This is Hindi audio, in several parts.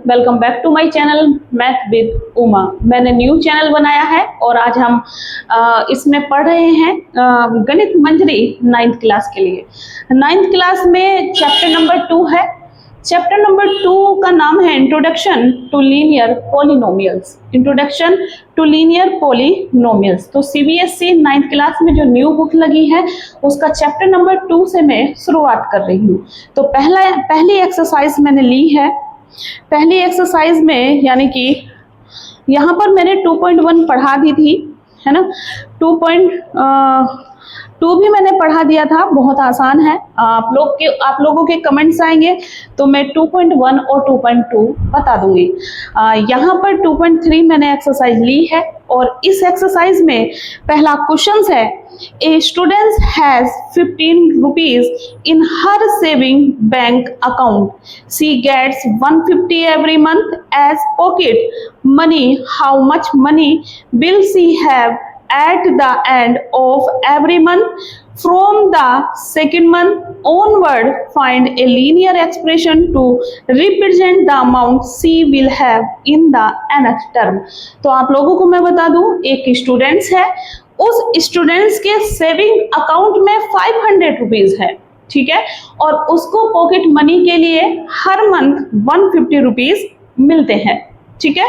Welcome back to my channel math with Uma. मैंने न्यू चैनल बनाया है और आज हम इसमें पढ़ रहे हैं गणित मंजरी 9th क्लास के लिए। 9th क्लास में चैप्टर नंबर 2 है। चैप्टर नंबर 2 का नाम है introduction to linear polynomials. Introduction to linear polynomials. तो सीबीएसई 9th क्लास में जो न्यू बुक लगी है उसका चैप्टर नंबर 2 से मैं शुरुआत कर रही हूँ। तो पहली एक्सरसाइज मैंने ली है। पहली एक्सरसाइज में यानी कि यहाँ पर मैंने 2.1 पढ़ा दी थी, है ना। 2.2 भी मैंने पढ़ा दिया था, बहुत आसान है। आप लोगों के कमेंट्स आएंगे तो मैं 2.1 और 2.2 बता दूंगी। यहाँ पर 2.3 मैंने एक्सरसाइज ली है और इस एक्सरसाइज में पहला क्वेश्चन है, a student has 15 rupees in her saving bank account. She gets 150 every month as pocket money. How much money will she have at the end of every month? From the second month onward, find a linear expression to represent the amount she will have in the nth term. तो आप लोगों को मैं बता दूं, एक स्टूडेंट्स है, उस स्टूडेंट्स के सेविंग अकाउंट में 500 रुपीज है, ठीक है, और उसको पॉकेट मनी के लिए हर मंथ 150 रुपीज मिलते हैं, ठीक है।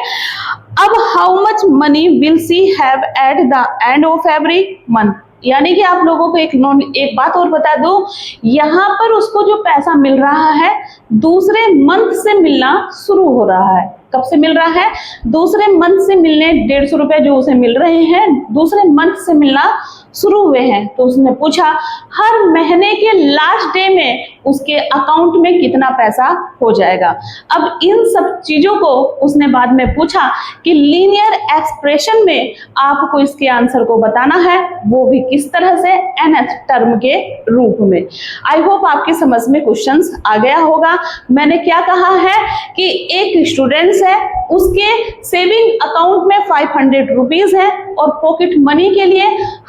अब how much money will see have eight the end of every month, यानी कि आप लोगों को एक बात और बता दूं, यहाँ पर उसको जो पैसा मिल रहा है दूसरे मंथ से मिलना शुरू हो रहा है। कब से मिल रहा है? दूसरे मंथ से मिलने 150 रुपए जो उसे मिल रहे हैं दूसरे मंथ से मिलना शुरू हुए हैं। तो उसने पूछा हर महीने के लास्ट डे में उसके अकाउंट में कितना पैसा हो जाएगा। अब इन सब चीजों को उसने बाद में पूछा कि लीनियर एक्सप्रेशन में आपको इसके आंसर को बताना है, वो भी किस तरह से, nth टर्म के रूप में। आई होप आपकी समझ में क्वेश्चंस आ गया होगा। मैंने क्या कहा है कि एक स्टूडेंट्स है, उसके सेविंग अकाउंट में 500 रुपीज है और पॉकेट मनी के लिए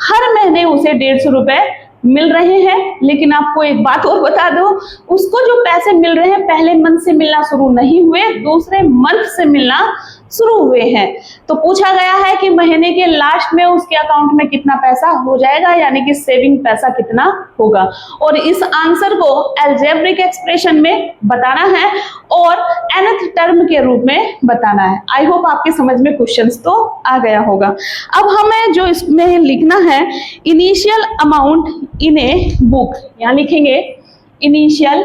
हर महीने उसे 150 रुपए मिल रहे हैं। लेकिन आपको एक बात और बता दो, उसको जो पैसे मिल रहे हैं पहले मंथ से मिलना शुरू नहीं हुए, दूसरे मंथ से मिलना शुरू हुए हैं। तो पूछा गया है कि महीने के लास्ट में उसके अकाउंट में कितना पैसा हो जाएगा, यानी कि सेविंग पैसा कितना होगा, और इस आंसर को अलजेब्रिक एक्सप्रेशन में बताना है और nth टर्म के रूप में बताना है। आई होप आपके समझ में क्वेश्चंस तो आ गया होगा। अब हमें जो इसमें लिखना है, initial amount in a book, यहाँ लिखेंगे initial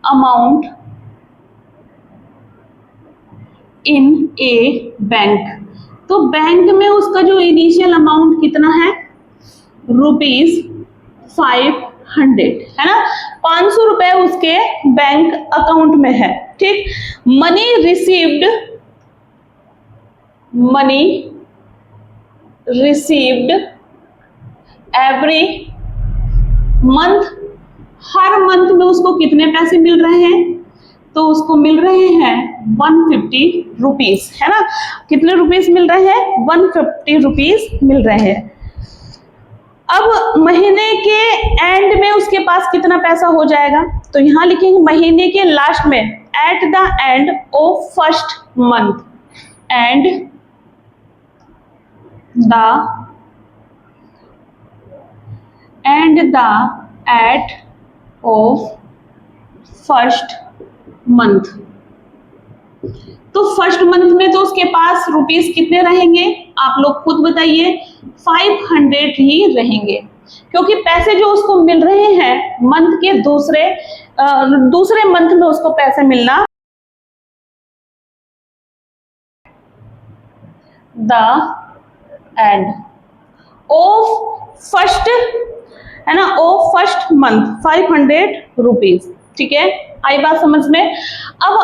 amount in A bank. तो बैंक में उसका जो इनिशियल अमाउंट कितना है, ₹500, है ना। 500 रुपए उसके बैंक अकाउंट में है, ठीक। मनी रिसीव्ड एवरी मंथ, हर मंथ में उसको कितने पैसे मिल रहे हैं, तो उसको मिल रहे हैं 150 रुपीज, है ना। कितने रुपीस मिल रहे हैं? 150 रुपीज मिल रहे हैं। अब महीने के एंड में उसके पास कितना पैसा हो जाएगा, तो यहां लिखेंगे महीने के लास्ट में, at the end of first month, and the at of first month. तो फर्स्ट मंथ में तो उसके पास रुपीस कितने रहेंगे, आप लोग खुद बताइए, 500 ही रहेंगे, क्योंकि पैसे जो उसको मिल रहे हैं मंथ के दूसरे मंथ में उसको पैसे मिलना, द एंड ऑफ फर्स्ट, है ना, ऑफ फर्स्ट मंथ 500 रुपीज, ठीक है। आई बात समझ में। अब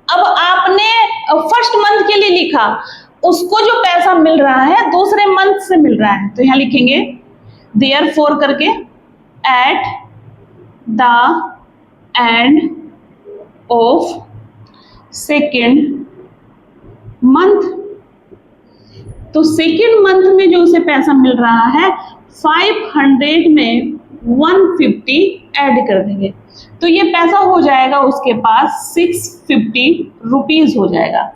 आपने फर्स्ट मंथ के लिए लिखा, उसको जो पैसा मिल रहा है दूसरे मंथ से मिल रहा है, तो यहां लिखेंगे देयरफॉर करके, eight the end of second month. तो सेकेंड मंथ में जो उसे पैसा मिल रहा है 500 में 150 ऐड कर देंगे तो ये पैसा हो जाएगा उसके पास 650 रुपीज हो जाएगा।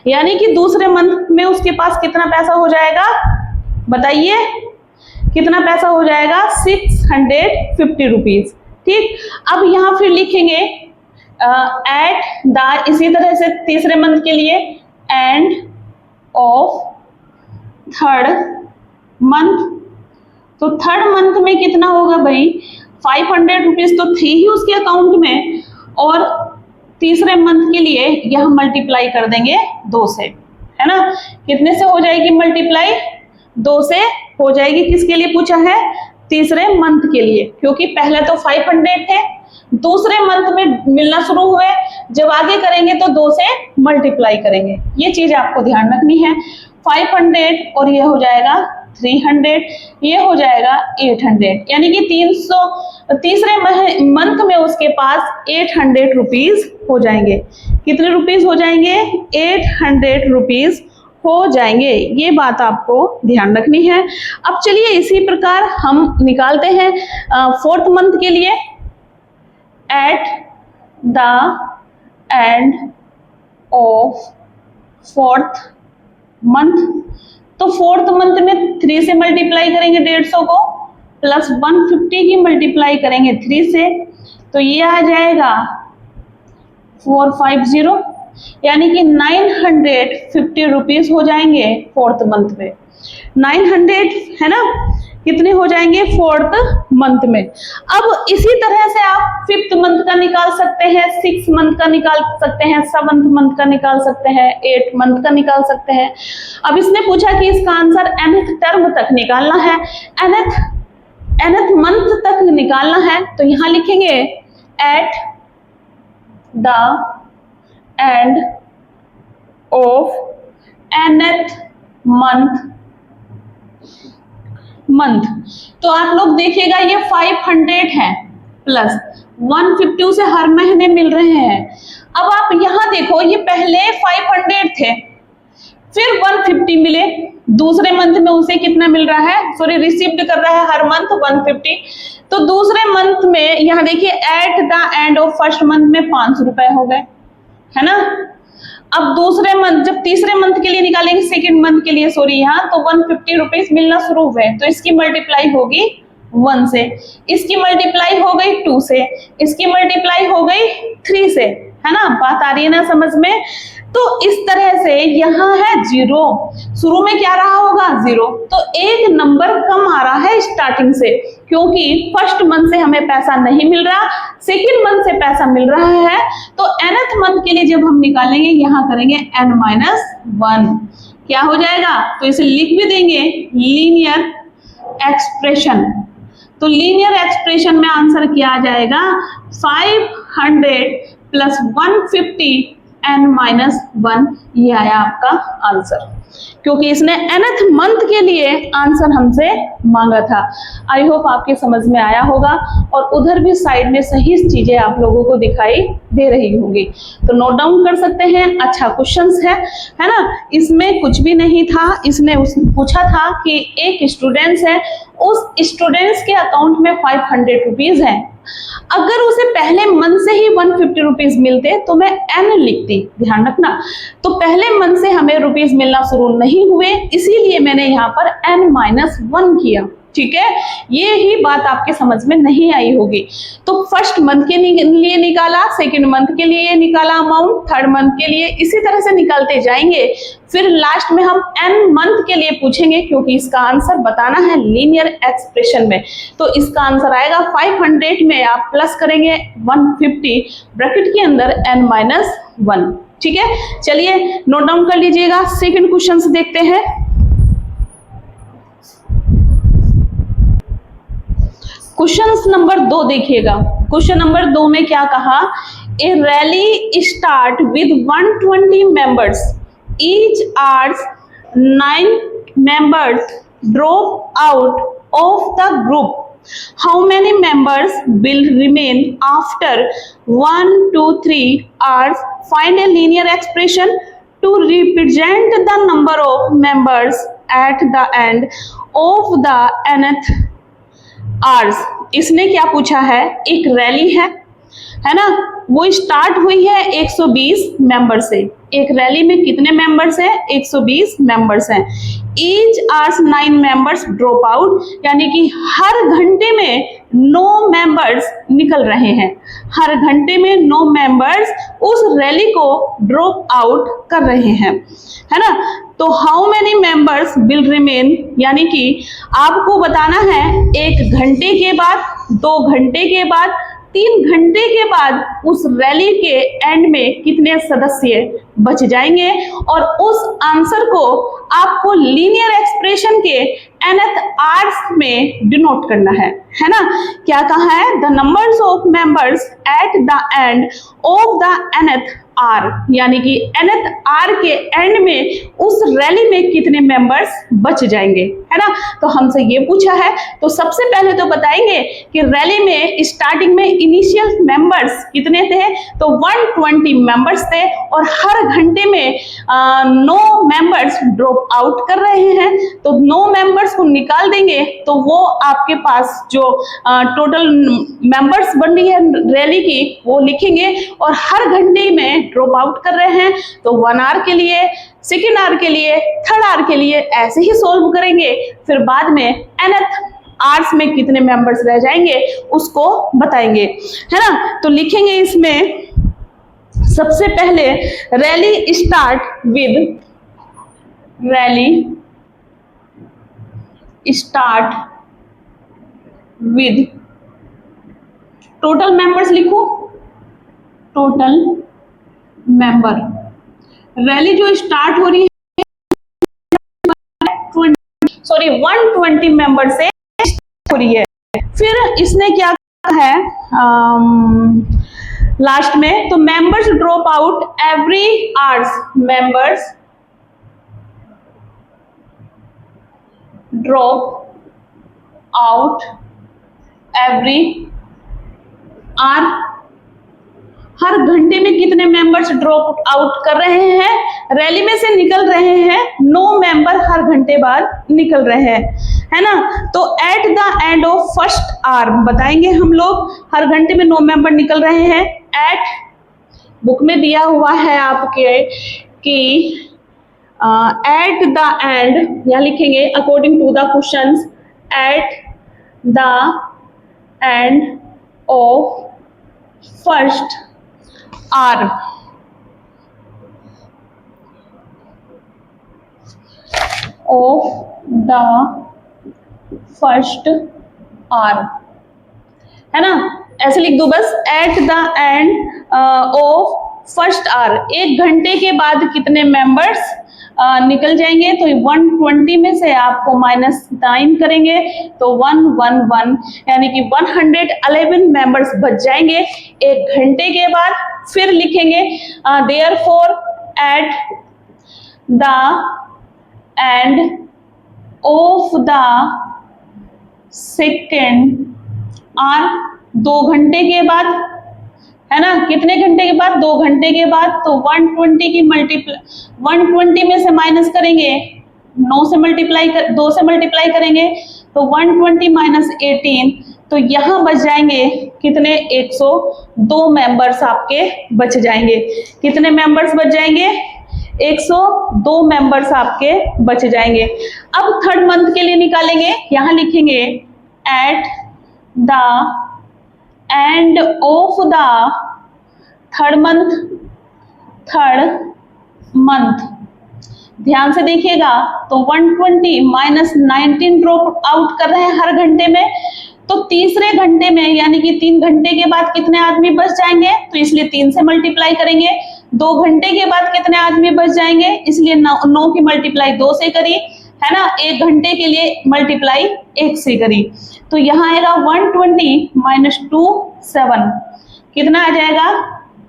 यानी कि दूसरे मंथ में उसके पास कितना पैसा हो जाएगा बताइए, कितना पैसा हो जाएगा 650 रुपीज। ठीक, अब यहाँ फिर लिखेंगे एट द, इसी तरह से तीसरे मंथ के लिए एंड ऑफ थर्ड मंथ। तो थर्ड मंथ में कितना होगा भाई 500 रुपीज तो थी ही उसके अकाउंट में, और तीसरे मंथ के लिए यह मल्टीप्लाई कर देंगे 2 से, है ना। कितने से हो जाएगी मल्टीप्लाई 2 से हो जाएगी, किसके लिए पूछा है तीसरे मंथ के लिए, क्योंकि पहले तो 500 थे, दूसरे मंथ में मिलना शुरू हुए, जब आगे करेंगे तो 2 से मल्टीप्लाई करेंगे। ये चीज आपको ध्यान रखनी है। 500 और ये हो जाएगा 300, ये हो जाएगा 800, यानी कि 300 तीसरे मंथ में उसके पास 800 रुपीज हो जाएंगे। कितने रुपीज हो जाएंगे 800 रुपीज हो जाएंगे। ये बात आपको ध्यान रखनी है। अब चलिए इसी प्रकार हम निकालते हैं फोर्थ मंथ के लिए। Eight the end of fourth month, तो फोर्थ मंथ में 3 से मल्टीप्लाई करेंगे 150 को, प्लस 150 की मल्टीप्लाई करेंगे 3 से, तो ये आ जाएगा 450, यानी कि 950 रुपीज हो जाएंगे फोर्थ मंथ में। 900 है ना, कितने हो जाएंगे फोर्थ मंथ में। अब इसी तरह से आप फिफ्थ मंथ का निकाल सकते हैं, 6 मंथ का निकाल सकते हैं, 7th मंथ का निकाल सकते हैं, 8th मंथ का निकाल सकते हैं। अब इसने पूछा कि इसका आंसर nth टर्म तक निकालना है, nth मंथ तक निकालना है, तो यहां लिखेंगे eight the end of nth month. तो आप लोग देखिएगा ये 500 है प्लस 150 से हर महीने मिल रहे हैं। अब आप यहां देखो, ये पहले 500 थे, फिर 150 मिले, दूसरे मंथ में उसे कितना मिल रहा है, सॉरी रिसीव्ड कर रहा है हर मंथ 150। तो दूसरे मंथ में यहां देखिए eight the end of first month में 500 रुपए हो गए, है ना। अब दूसरे मंथ, जब तीसरे मंथ के लिए निकालेंगे, सेकेंड मंथ के लिए सॉरी, यहाँ तो 150 रुपीज मिलना शुरू हुए, तो इसकी मल्टीप्लाई होगी 1 से, इसकी मल्टीप्लाई हो गई 2 से, इसकी मल्टीप्लाई हो गई 3 से, है ना। बात आ रही है ना समझ में। तो इस तरह से यहाँ है 0, शुरू में क्या रहा होगा 0, तो एक नंबर कम आ रहा है स्टार्टिंग से, क्योंकि फर्स्ट मंथ से हमें पैसा नहीं मिल रहा, सेकेंड मंथ से पैसा मिल रहा है। तो nth मंथ के लिए जब हम निकालेंगे, यहाँ करेंगे n-1, क्या हो जाएगा, तो इसे लिख भी देंगे लीनियर एक्सप्रेशन। तो लीनियर एक्सप्रेशन में आंसर क्या आ जाएगा 500 प्लस 150 n-1, ये आया आपका आंसर, क्योंकि इसने nth मंथ के लिए आंसर हमसे मांगा था। आई होप आपके समझ में आया होगा, और उधर भी साइड में सही चीजें आप लोगों को दिखाई दे रही होंगी, तो नोट डाउन कर सकते हैं। अच्छा क्वेश्चंस है ना, इसमें कुछ भी नहीं था। इसने पूछा था कि एक स्टूडेंट्स है, उस स्टूडेंट्स के अकाउंट में 500 रुपीज है, अगर उसे पहले मंथ से ही 150 रुपीज मिलते तो मैं n लिखती, ध्यान रखना। तो पहले मंथ से हमें रुपीज मिलना शुरू नहीं हुए, इसीलिए मैंने यहाँ पर n-1 किया, ठीक है। ये ही बात आपके समझ में नहीं आई होगी। तो फर्स्ट मंथ के लिए निकाला, सेकंड मंथ के लिए निकाला अमाउंट, थर्ड मंथ के लिए, इसी तरह से निकालते जाएंगे। फिर लास्ट में हम n मंथ के लिए पूछेंगे, क्योंकि इसका आंसर बताना है लीनियर एक्सप्रेशन में। तो इसका आंसर आएगा 500 में आप प्लस करेंगे 150 ब्रैकेट के अंदर n-1, ठीक है। चलिए नोट डाउन कर लीजिएगा। सेकंड क्वेश्चन देखते हैं। क्वेश्चन नंबर 2 देखिएगा। क्वेश्चन नंबर 2 में क्या कहा, a rally start with 120 members, each hours 9 members drop out of the group, how many members will remain after 1, 2, 3 hours, find a linear expression to represent the number of members at the end of the nth hours. इसने क्या पूछा है, एक रैली है ना, वो स्टार्ट हुई है 120 मेंबर से। एक रैली में कितने मेंबर्स हैं, 120 मेंबर्स हैं। Each hours 9 members drop out, यानी कि हर घंटे में 9 मेंबर्स निकल रहे हैं। हर घंटे में 9 मेंबर्स उस रैली को ड्रॉप आउट कर रहे हैं, है ना। तो how many members will remain, यानी कि आपको बताना है 1 घंटे के बाद, 2 घंटे के बाद, 3 घंटे के बाद उस रैली के एंड में कितने सदस्य बच जाएंगे, और उस आंसर को आपको लीनियर एक्सप्रेशन के nth आवर्स में डिनोट करना है ना। क्या कहा है, the numbers of members at the end of the nth hour, यानी कि nth आर के एंड में उस रैली में कितने मेंबर्स बच जाएंगे, है ना। तो हमसे ये पूछा है, तो सबसे पहले तो बताएंगे कि रैली में स्टार्टिंग में इनिशियल मेंबर्स कितने थे, तो 120 मेंबर्स थे, और हर घंटे में 9 मेंबर्स ड्रॉप आउट कर रहे हैं। तो 9 मेंबर्स को निकाल देंगे तो वो आपके पास जो टोटल मेंबर्स बन रही है रैली की वो लिखेंगे, और हर घंटे में ड्रॉप आउट कर रहे हैं। तो 1 आवर के लिए, सेकेंड आवर के लिए, थर्ड आवर के लिए ऐसे ही सोल्व करेंगे, फिर बाद में nth आवर्स में कितने मेंबर्स रह जाएंगे उसको बताएंगे, है ना। तो लिखेंगे इसमें सबसे पहले rally start with total members लिखो, टोटल मेंबर। रैली जो स्टार्ट हो रही है 120 मेंबर से हो रही है। फिर इसने क्या कहा है लास्ट में, तो members drop out every hours, members drop out every hour. हर घंटे में कितने मेंबर्स ड्रॉप आउट कर रहे हैं, रैली में से निकल रहे हैं 9 मेंबर हर घंटे बाद निकल रहे हैं, है ना। तो eight the end of first hour बताएंगे हम लोग, हर घंटे में 9 मेंबर निकल रहे हैं। एट बुक में दिया हुआ है आपके कि एट द एंड, यहाँ लिखेंगे according to the questions, at the end of first hour, of the first hour, है ना। ऐसे लिख दो बस, at the end of first hour, 1 घंटे के बाद कितने मेंबर्स निकल जाएंगे। तो 120 में से आपको -9 करेंगे तो 111, यानी कि 111 मेंबर्स बच जाएंगे 1 घंटे के बाद। फिर लिखेंगे therefore at the end of the second hour, 2 घंटे के बाद, है ना। कितने घंटे के बाद, 2 घंटे के बाद। तो 120 की 120 में से माइनस करेंगे, 2 से मल्टीप्लाई करेंगे तो 120 माइनस 18, तो यहाँ बच जाएंगे कितने, 102 मेंबर्स आपके बच जाएंगे। कितने मेंबर्स बच जाएंगे, 102 मेंबर्स आपके बच जाएंगे। अब थर्ड मंथ के लिए निकालेंगे, यहाँ लिखेंगे eight the end of the third month, ध्यान से देखिएगा। तो 120 माइनस 19 ड्रॉप आउट कर रहे हैं हर घंटे में, तो तीसरे घंटे में यानी कि 3 घंटे के बाद कितने आदमी बच जाएंगे, तो इसलिए 3 से मल्टीप्लाई करेंगे। 2 घंटे के बाद कितने आदमी बच जाएंगे, इसलिए 9 की मल्टीप्लाई 2 से करी, है ना। 1 घंटे के लिए मल्टीप्लाई 1 से करी, तो यहाँ आएगा 120 माइनस 2 7, कितना आ जाएगा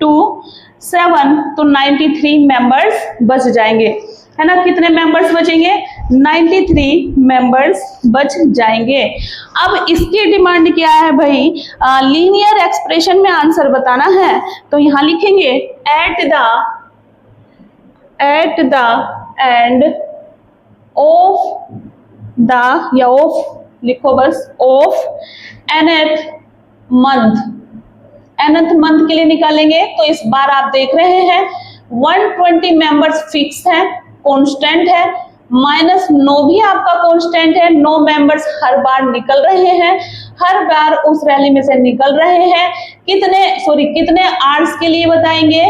2 7, तो 93 मेंबर्स बच जाएंगे, है ना। कितने मेंबर्स बचेंगे, 93 मेंबर्स बच जाएंगे। अब इसकी डिमांड क्या है भाई, लीनियर एक्सप्रेशन में आंसर बताना है, तो यहाँ लिखेंगे eight the end of the या ऑफ लिखो बस, of nth month, nth month के लिए निकालेंगे। तो इस बार आप देख रहे हैं 120 मेंबर्स फिक्स है, कांस्टेंट है, माइनस 9 भी आपका कांस्टेंट है। 9 मेंबर्स हर बार निकल रहे हैं, हर बार उस रैली में से निकल रहे हैं। कितने आवर्स के लिए बताएंगे,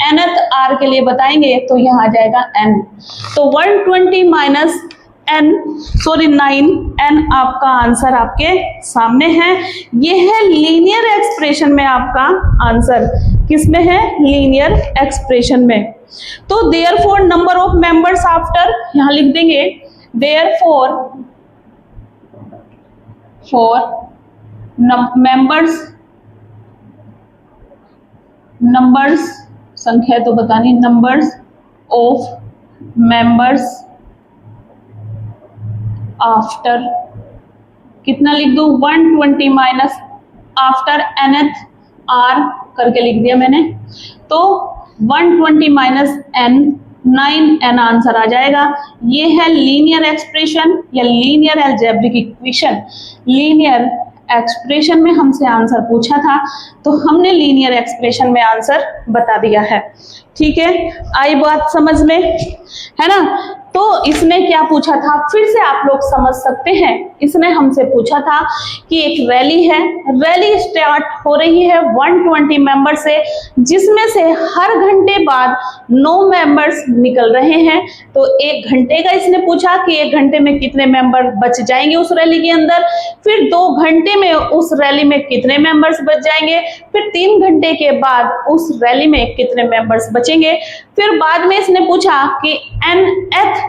nth आर के लिए बताएंगे, तो यहाँ आ जाएगा n। तो 120 माइनस n 9 n आपका आंसर आपके सामने है। ये है लीनियर एक्सप्रेशन में आपका आंसर, किसमें है, लीनियर एक्सप्रेशन में। तो therefore number of members after, यहां लिख देंगे देयरफॉर नंबर्स संख्या तो बतानी, नंबर्स ऑफ मेंबर्स आफ्टर, कितना लिख दूं, 120 माइनस आफ्टर nth आर करके लिख दिया मैंने। तो 120 माइनस n 9n आंसर आ जाएगा। ये है लीनियर एक्सप्रेशन या linear algebraic equation. Linear expression में हमसे आंसर पूछा था, तो हमने लीनियर एक्सप्रेशन में आंसर बता दिया है। ठीक है, आई बात समझ में, है ना। तो इसने क्या पूछा था, फिर से आप लोग समझ सकते हैं। इसने हमसे पूछा था कि एक रैली है, रैली स्टार्ट हो रही है 120 मेंबर से, जिसमें से हर घंटे बाद 9 मेंबर्स निकल रहे हैं। तो 1 घंटे का इसने पूछा कि 1 घंटे में कितने मेंबर बच जाएंगे उस रैली के अंदर, फिर 2 घंटे में उस रैली में कितने मेंबर्स बच जाएंगे, फिर 3 घंटे के बाद उस रैली में कितने मेंबर्स बचेंगे, फिर बाद में इसने पूछा कि nth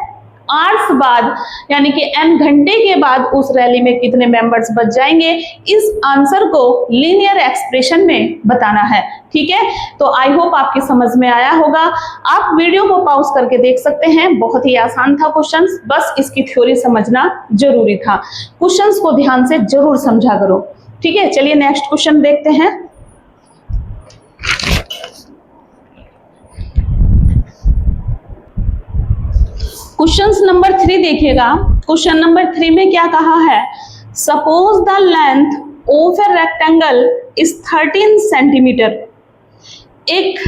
आवर्स बाद यानी कि n घंटे के बाद उस रैली में कितने मेंबर्स बच जाएंगे। इस आंसर को लीनियर एक्सप्रेशन में बताना है। ठीक है, तो आई होप आपकी समझ में आया होगा। आप वीडियो को पॉज करके देख सकते हैं, बहुत ही आसान था क्वेश्चंस, बस इसकी थ्योरी समझना जरूरी था। क्वेश्चंस को ध्यान से जरूर समझा करो। ठीक है, चलिए नेक्स्ट क्वेश्चन देखते हैं। क्वेश्चन नंबर 3 देखिएगा। क्वेश्चन नंबर 3 में क्या कहा है, suppose the length of a rectangle is 13 centimetre. एक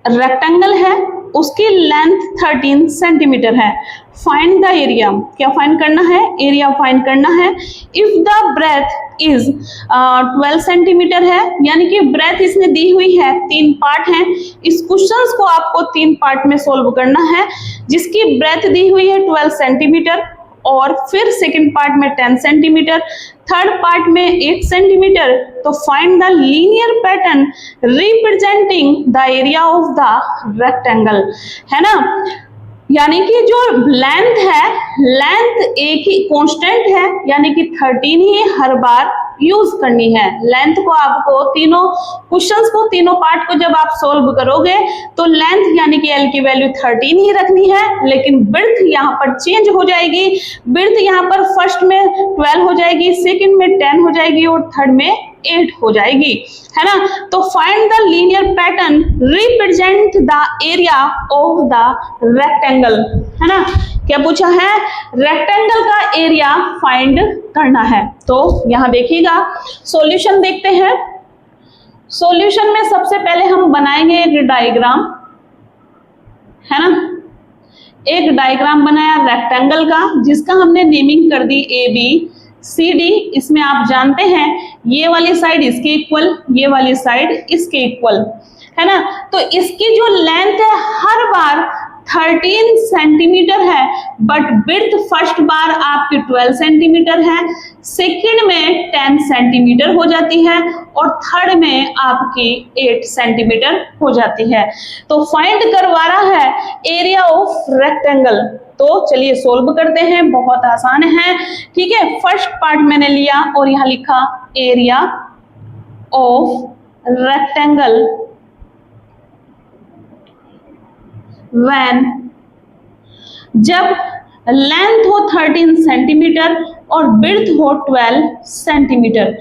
रेक्टेंगल है, उसकी लेंथ 13 सेंटीमीटर है। फाइंड द एरिया, क्या फाइंड करना है, एरिया फाइंड करना है। If the breadth is 12 centimetre है, यानी कि ब्रेथ इसने दी हुई है, 3 पार्ट हैं। इस क्वेश्चन को आपको 3 पार्ट में सोल्व करना है, जिसकी ब्रेथ दी हुई है 12 सेंटीमीटर, और फिर सेकंड पार्ट में 10 सेंटीमीटर, थर्ड पार्ट में 8 सेंटीमीटर। तो find the linear pattern representing the area of the rectangle, है ना। यानी कि जो लेंथ है, लेंथ एक ही कांस्टेंट है, यानी कि 13 ही हर बार यूज करनी है। लेंथ को आपको तीनों क्वेश्चंस को, तीनों पार्ट को जब आप सोल्व करोगे तो लेंथ यानी कि एल की वैल्यू 13 ही रखनी है, लेकिन ब्रेड्थ यहाँ पर चेंज हो जाएगी। ब्रेड्थ यहाँ पर फर्स्ट में 12 हो जाएगी, सेकंड में 10 हो जाएगी और थर्ड में 8 हो जाएगी, है ना। तो find the linear pattern represent the area of the rectangle, है ना। क्या पूछा है, रेक्टेंगल का एरिया फाइंड करना है। तो यहां देखिएगा, सॉल्यूशन देखते हैं। सॉल्यूशन में सबसे पहले हम बनाएंगे एक डायग्राम, है ना। एक डायग्राम बनाया रेक्टेंगल का, जिसका हमने नेमिंग कर दी ABCD। इसमें आप जानते हैं ये वाली साइड इसके इक्वल, ये वाली साइड इसके इक्वल, है ना। तो इसकी जो लेंथ है हर बार 13 सेंटीमीटर है, बट विड्थ फर्स्ट बार आपकी 12 सेंटीमीटर है, सेकंड में 10 सेंटीमीटर हो जाती है और थर्ड में आपकी 8 सेंटीमीटर हो जाती है। तो फाइंड करवा रहा है एरिया ऑफ रेक्टेंगल। तो चलिए सोल्व करते हैं, बहुत आसान है। ठीक है, फर्स्ट पार्ट मैंने लिया और यहां लिखा एरिया ऑफ रेक्टेंगल when, जब लेंथ हो 13 सेंटीमीटर और विड्थ हो 12 सेंटीमीटर,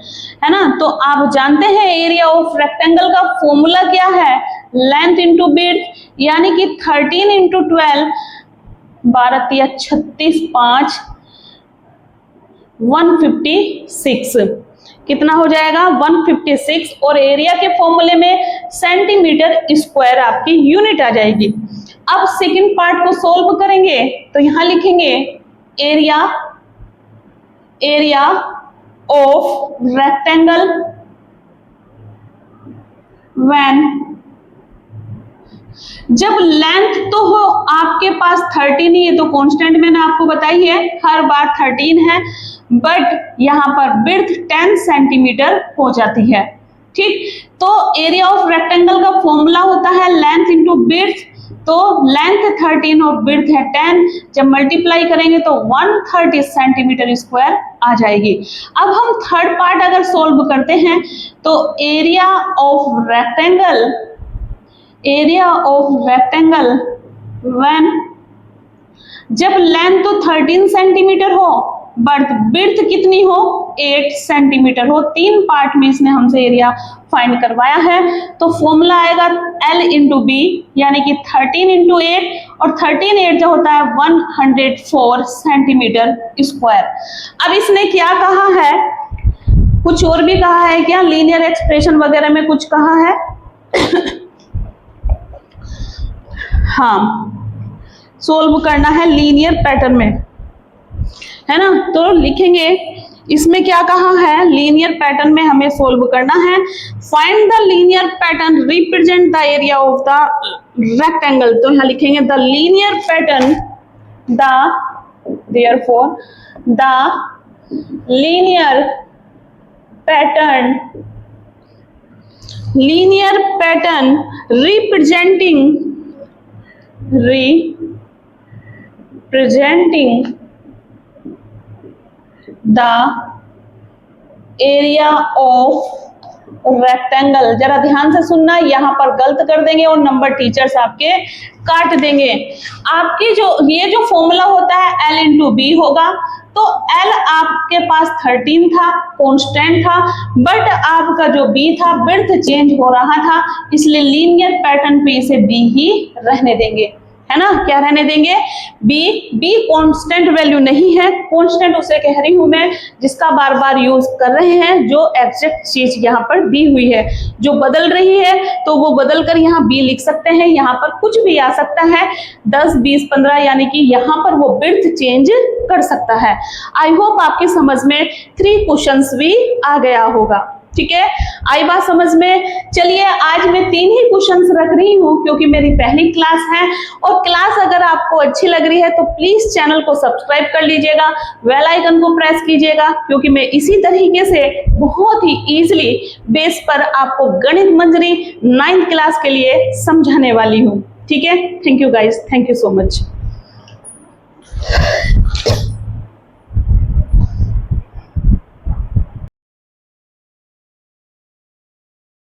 है ना। तो आप जानते हैं एरिया ऑफ रेक्टेंगल का फॉर्मूला क्या है, लेंथ इंटू विड्थ, यानी कि 13 इंटू 12, 12 36, 5, 156। कितना हो जाएगा 156, और एरिया के फॉर्मूले में सेंटीमीटर स्क्वायर आपकी यूनिट आ जाएगी। अब सेकंड पार्ट को सॉल्व करेंगे तो यहां लिखेंगे एरिया ऑफ रेक्टेंगल व्हेन, जब लेंथ तो हो आपके पास 13 ही है, तो कांस्टेंट मैंने आपको बताई है हर बार 13 है, बट यहां पर विड्थ 10 सेंटीमीटर हो जाती है। ठीक, तो एरिया ऑफ रेक्टेंगल का फॉर्मूला होता है लेंथ इंटू विड्थ, तो लेंथ 13 और विड्थ है 10, जब मल्टीप्लाई करेंगे तो 130 सेंटीमीटर स्क्वायर आ जाएगी। अब हम थर्ड पार्ट अगर सोल्व करते हैं तो एरिया ऑफ रेक्टेंगल व्हेन, जब लेंथ तो 13 सेंटीमीटर हो बट विड्थ कितनी हो 8 सेंटीमीटर हो, तीन पार्ट में इसने हमसे एरिया फाइंड करवाया है, तो फॉर्मूला आएगा L इंटू बी, यानी कि 13 इंटू 8, और 13 8 जो होता है 104 सेंटीमीटर स्क्वायर। अब इसने क्या कहा है, कुछ और भी कहा है क्या, लीनियर एक्सप्रेशन वगैरह में कुछ कहा है? हाँ, सोल्व करना है लीनियर पैटर्न में, है ना, तो लिखेंगे इसमें क्या कहा है, लीनियर पैटर्न में हमें सोल्व करना है। Find the linear pattern represent the area of the rectangle, तो यहां लिखेंगे the linear pattern, therefore the linear pattern representing the area of rectangle, जरा ध्यान से सुनना, यहाँ पर गलत कर देंगे और नंबर टीचर्स आपके काट देंगे। आपके ये जो फॉर्मूला होता है L इंटू बी होगा, तो L आपके पास 13 था, कांस्टेंट था, बट आपका जो B था विड्थ चेंज हो रहा था, इसलिए लीनियर पैटर्न पे इसे B ही रहने देंगे, है ना, क्या रहने देंगे, बी कांस्टेंट वैल्यू नहीं है, कांस्टेंट उसे कह रही हूं मैं जिसका बार बार यूज कर रहे हैं, जो एग्जैक्ट चीज यहाँ पर दी हुई है, जो बदल रही है तो वो बदल कर यहाँ बी लिख सकते हैं, यहाँ पर कुछ भी आ सकता है 10 20 15, यानी कि यहाँ पर वो विड्थ चेंज कर सकता है। आई होप आपकी समझ में 3 क्वेश्चंस भी आ गया होगा। ठीक है, आई बात समझ में। चलिए, आज मैं 3 ही क्वेश्चंस रख रही हूँ क्योंकि मेरी पहली क्लास है, और क्लास अगर आपको अच्छी लग रही है तो प्लीज चैनल को सब्सक्राइब कर लीजिएगा, बेल आइकन को प्रेस कीजिएगा, क्योंकि मैं इसी तरीके से बहुत ही इजीली बेस पर आपको गणित मंजरी 9th क्लास के लिए समझाने वाली हूँ। ठीक है, thank you guys, thank you so much.